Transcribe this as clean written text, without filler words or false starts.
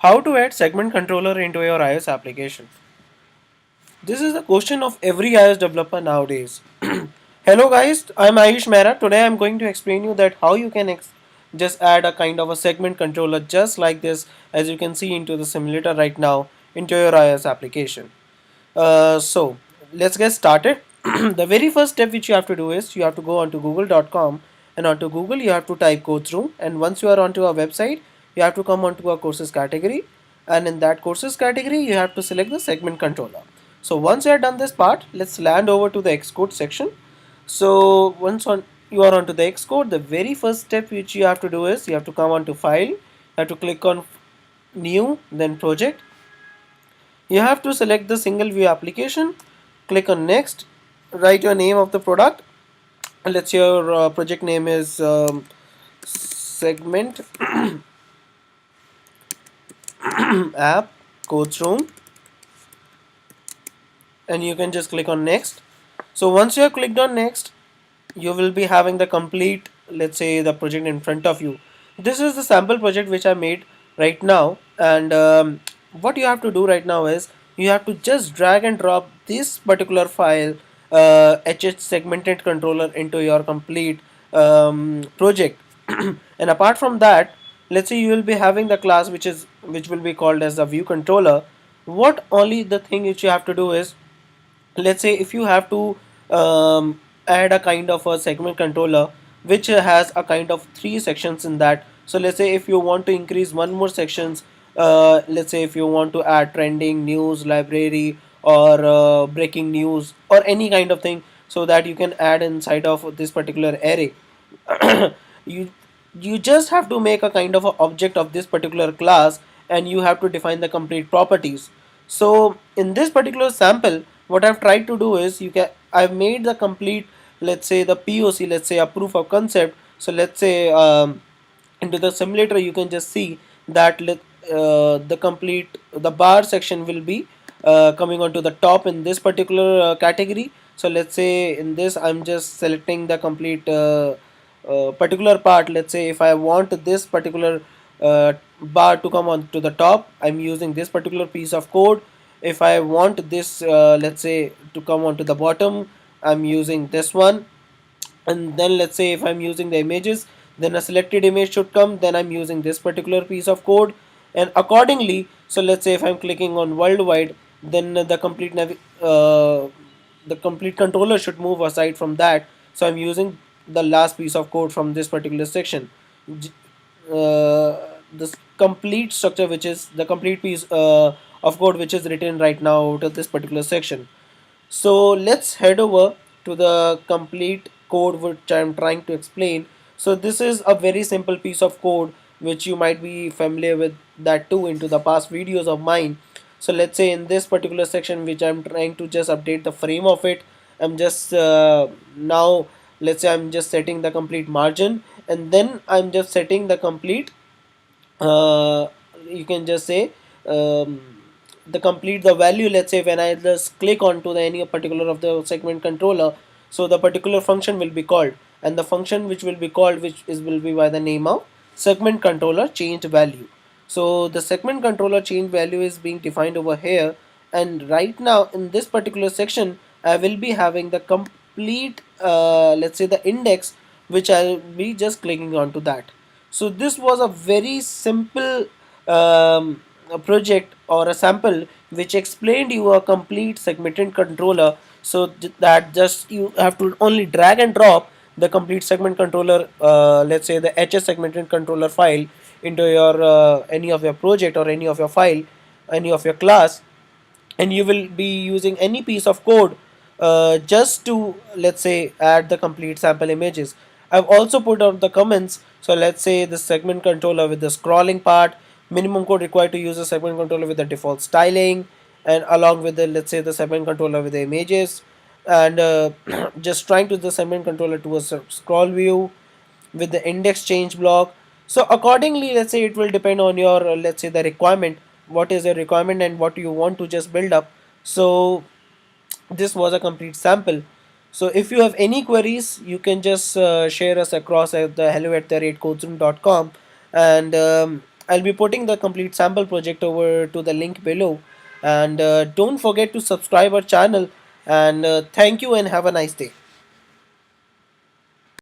How to add segment controller into your iOS application? This is the question of every iOS developer nowadays. Hello guys, I'm Ayush Mehra. Today I'm going to explain you that how you can just add a kind of a segment controller just like this, as you can see into the simulator right now, into your iOS application. So let's get started. The very first step which you have to do is you have to go onto google.com, and onto Google you have to type codes room, and once you are onto our website you have to come onto our courses category, and in that courses category you have to select the segment controller. So once you have done this part, let's land over to the Xcode section. So once you are onto the Xcode, the very first step which you have to do is you have to come onto file, you have to click on new, then project. You have to select the single view application, click on next, write your name of the product. Let's say your project name is segment app codes room, and you can just click on next. So once you have clicked on next, you will be having the complete, let's say, the project in front of you. This is the sample project which I made right now, and what you have to do right now is you have to just drag and drop this particular file, HH segmented controller, into your complete project. And apart from that, let's say you will be having the class which will be called as the view controller. What only the thing which you have to do is, let's say if you have to add a kind of a segment controller which has a kind of three sections in that. So let's say if you want to increase one more sections, let's say if you want to add trending news library, or breaking news, or any kind of thing, so that you can add inside of this particular array. you you just have to make a kind of a object of this particular class, and you have to define the complete properties. So in this particular sample, what I've tried to do is I've made the complete, let's say the POC, let's say a proof of concept. So let's say into the simulator you can just see that the bar section will be coming onto the top in this particular category. So let's say in this I'm just selecting the complete particular part. Let's say if I want this particular bar to come on to the top, I'm using this particular piece of code. If I want this, let's say, to come onto the bottom, I'm using this one. And then let's say if I'm using the images, then a selected image should come, then I'm using this particular piece of code, and accordingly. So let's say if I'm clicking on worldwide, then the complete controller should move aside from that. So I'm using the last piece of code from this particular section. This complete structure, which is the complete piece of code which is written right now to this particular section. So let's head over to the complete code which I'm trying to explain. So this is a very simple piece of code which you might be familiar with that too into the past videos of mine. So let's say in this particular section which I'm trying to just update the frame of it, I'm just now, let's say I'm just setting the complete margin, and then I'm just setting the complete, uh, you can just say, um, the value. Let's say when I just click onto the any particular of the segment controller, so the particular function will be called, and the function which will be called, which is will be by the name of segment controller changed value. So the segment controller change value is being defined over here, and right now in this particular section I will be having the complete, let's say the index, which I'll be just clicking onto that. So this was a very simple a project or a sample which explained you a complete segmented controller, so that just you have to only drag and drop the complete segment controller, let's say the HS segmented controller file, into your any of your project or any of your file, any of your class, and you will be using any piece of code just to, let's say, add the complete sample images. I've also put out the comments. So let's say the segment controller with the scrolling part, minimum code required to use a segment controller with the default styling, and along with the, let's say, the segment controller with the images, and just trying to the segment controller to a scroll view with the index change block. So accordingly, let's say it will depend on your, let's say, the requirement, what is your requirement and what you want to just build up. So this was a complete sample. So if you have any queries, you can just share us across at the hello@codesroom.com, and I'll be putting the complete sample project over to the link below. And don't forget to subscribe our channel. And thank you and have a nice day.